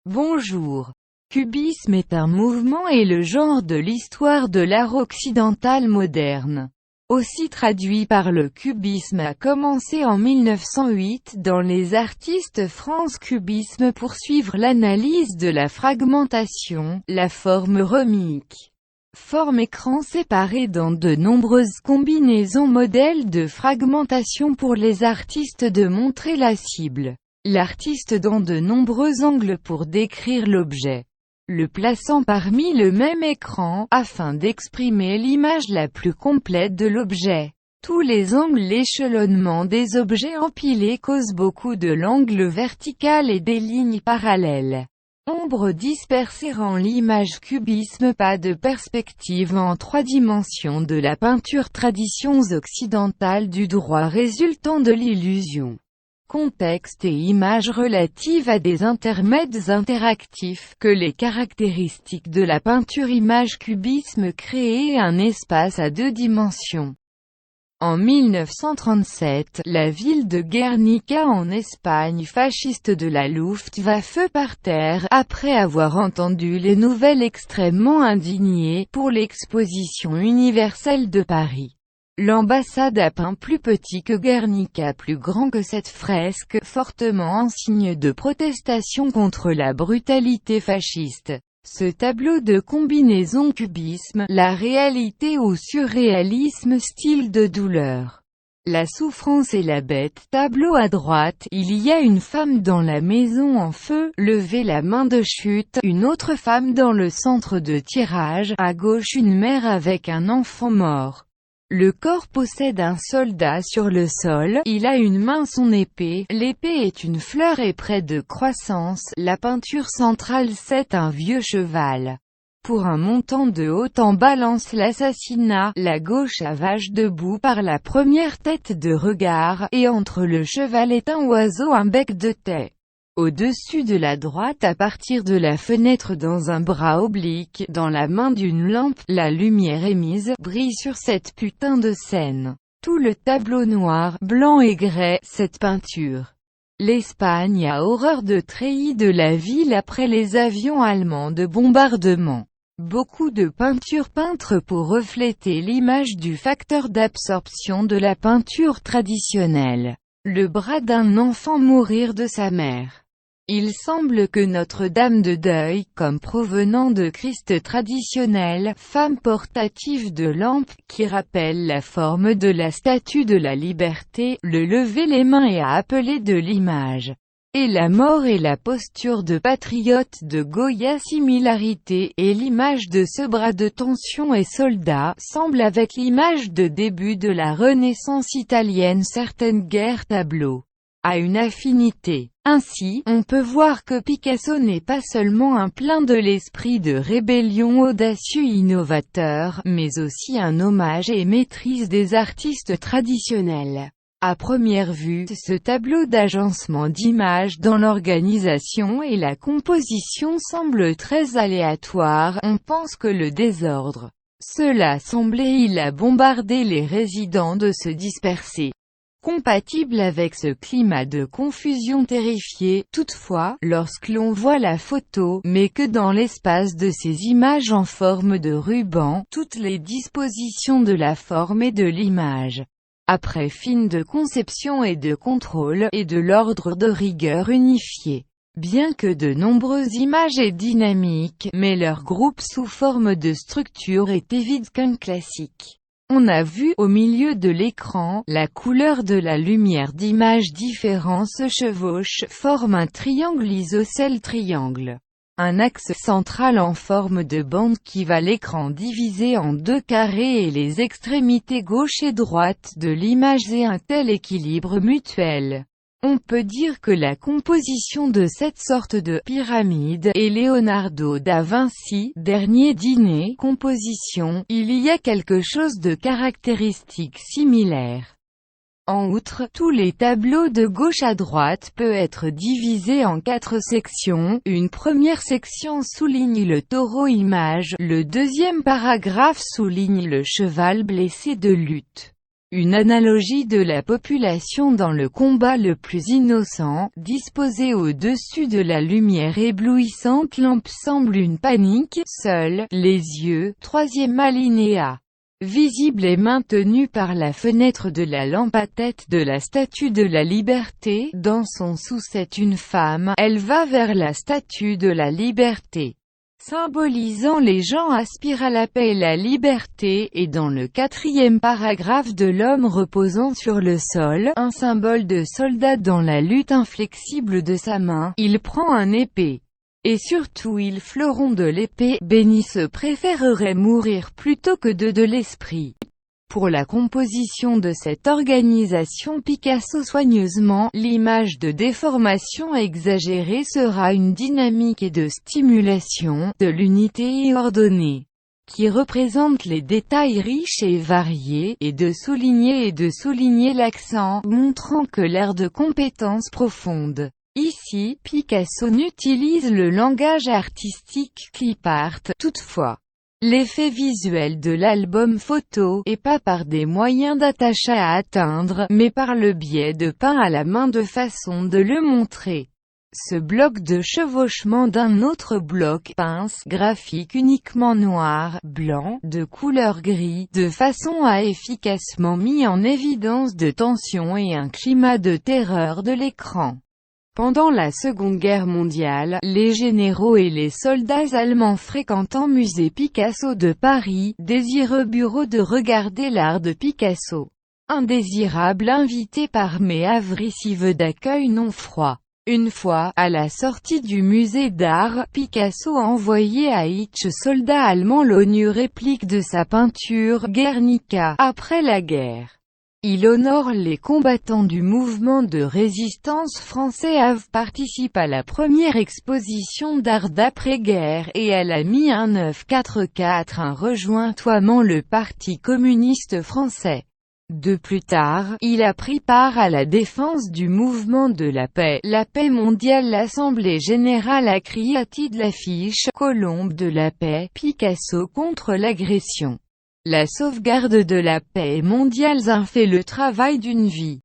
Bonjour. Cubisme est un mouvement et le genre de l'histoire de l'art occidental moderne. Aussi traduit par le cubisme a commencé en 1908 dans les artistes France. Cubisme poursuivre l'analyse de la fragmentation, la forme rhomique. Forme écran séparé dans de nombreuses combinaisons modèles de fragmentation pour les artistes de montrer la cible. L'artiste dans de nombreux angles pour décrire l'objet, le plaçant parmi le même écran, afin d'exprimer l'image la plus complète de l'objet. Tous les angles. L'échelonnement des objets empilés cause beaucoup de l'angle vertical et des lignes parallèles. Ombre dispersée rend l'image. Cubisme. Pas de perspective en 3 dimensions de la peinture. Traditions occidentales du droit résultant de l'illusion. Contexte et images relatives à des intermèdes interactifs, que les caractéristiques de la peinture. Image. Cubisme. Créer un espace à 2 dimensions. En 1937, la ville de Guernica en Espagne fasciste de la Luftwaffe par terre, après avoir entendu les nouvelles extrêmement indignées, pour l'exposition universelle de Paris. L'ambassade a peint plus petit que Guernica, plus grand que cette fresque, fortement en signe de protestation contre la brutalité fasciste. Ce tableau de combinaison. Cubisme, la réalité ou surréalisme. Style de douleur. La souffrance et la bête. Tableau à droite, il y a une femme dans la maison en feu, levée la main de chute, une autre femme dans le centre de tirage, à gauche une mère avec un enfant mort. Le corps possède un soldat sur le sol, il a une main son épée, l'épée est une fleur et près de croissance, la peinture centrale c'est un vieux cheval. Pour un montant de haut en balance l'assassinat, la gauche à vache debout par la première tête de regard, et entre le cheval est un oiseau un bec de thé. Au-dessus de la droite à partir de la fenêtre dans un bras oblique, dans la main d'une lampe, la lumière émise, brille sur cette putain de scène. Tout le tableau noir, blanc et grès, cette peinture. L'Espagne a horreur de treillis de la ville après les avions allemands de bombardement. Beaucoup de peintures peintres pour refléter l'image du facteur d'absorption de la peinture traditionnelle. Le bras d'un enfant mourir de sa mère. Il semble que Notre-Dame de deuil, comme provenant de Christ traditionnel, femme portative de lampe, qui rappelle la forme de la statue de la liberté, le lever les mains et à appeler de l'image. Et la mort et la posture de patriote de Goya. Similarité, et l'image de ce bras de tension et soldat, semble avec l'image de début de la Renaissance italienne. Certaines guerres tableaux a une affinité. Ainsi, on peut voir que Picasso n'est pas seulement un plein de l'esprit de rébellion audacieux innovateur, mais aussi un hommage et maîtrise des artistes traditionnels. À première vue, ce tableau d'agencement d'images dans l'organisation et la composition semble très aléatoire, on pense que le désordre. Cela semblait il a bombardé les résidents de se disperser. Compatible avec ce climat de confusion terrifiée, toutefois, lorsque l'on voit la photo, mais que dans l'espace de ces images en forme de ruban, toutes les dispositions de la forme et de l'image, après fine de conception et de contrôle, et de l'ordre de rigueur unifié. Bien que de nombreuses images et dynamiques, mais leur groupe sous forme de structure était vide qu'un classique. On a vu, au milieu de l'écran, la couleur de la lumière d'images différents se chevauchent, forme un triangle isocèle triangle. Un axe central en forme de bande qui va l'écran divisé en 2 carrés et les extrémités gauche et droite de l'image et un tel équilibre mutuel. On peut dire que la composition de cette sorte de pyramide est Leonardo da Vinci, Dernier dîner, composition, il y a quelque chose de caractéristique similaire. En outre, tous les tableaux de gauche à droite peuvent être divisés en 4 sections. Une première section souligne le taureau image, le deuxième paragraphe souligne le cheval blessé de lutte. Une analogie de la population dans le combat le plus innocent, disposée au-dessus de la lumière éblouissante lampe semble une panique, seule, les yeux, troisième alinéa. Visible et maintenue par la fenêtre de la lampe à tête de la Statue de la Liberté, dans son sous-set une femme, elle va vers la Statue de la Liberté. Symbolisant les gens aspirent à la paix et la liberté, et dans le quatrième paragraphe de l'homme reposant sur le sol, un symbole de soldat dans la lutte inflexible de sa main, il prend un épée. Et surtout il fleuron de l'épée, béni se préférerait mourir plutôt que de l'esprit. Pour la composition de cette organisation Picasso soigneusement, l'image de déformation exagérée sera une dynamique et de stimulation, de l'unité et ordonnée, qui représente les détails riches et variés, et de souligner l'accent, montrant que l'air de compétence profonde. Ici, Picasso n'utilise le langage artistique clip art, toutefois. L'effet visuel de l'album photo, et pas par des moyens d'attache à atteindre, mais par le biais de peint à la main de façon de le montrer. Ce bloc de chevauchement d'un autre bloc pince graphique uniquement noir, blanc, de couleur gris, de façon à efficacement mis en évidence de tension et un climat de terreur de l'écran. Pendant la Seconde Guerre mondiale, les généraux et les soldats allemands fréquentant musée Picasso de Paris, désireux bureau de regarder l'art de Picasso. Indésirable invité par mais avricive d'accueil non froid. Une fois, à la sortie du musée d'art, Picasso a envoyé à each soldat allemand l'ONU réplique de sa peinture Guernica, après la guerre. Il honore les combattants du mouvement de résistance français participe à la première exposition d'art d'après-guerre, et à la mi-1944 rejoint le Parti communiste français. De plus tard, il a pris part à la défense du mouvement de la paix mondiale. L'Assemblée générale a créé l'affiche « Colombe de la paix », Picasso contre l'agression. La sauvegarde de la paix mondiale fait le travail d'une vie.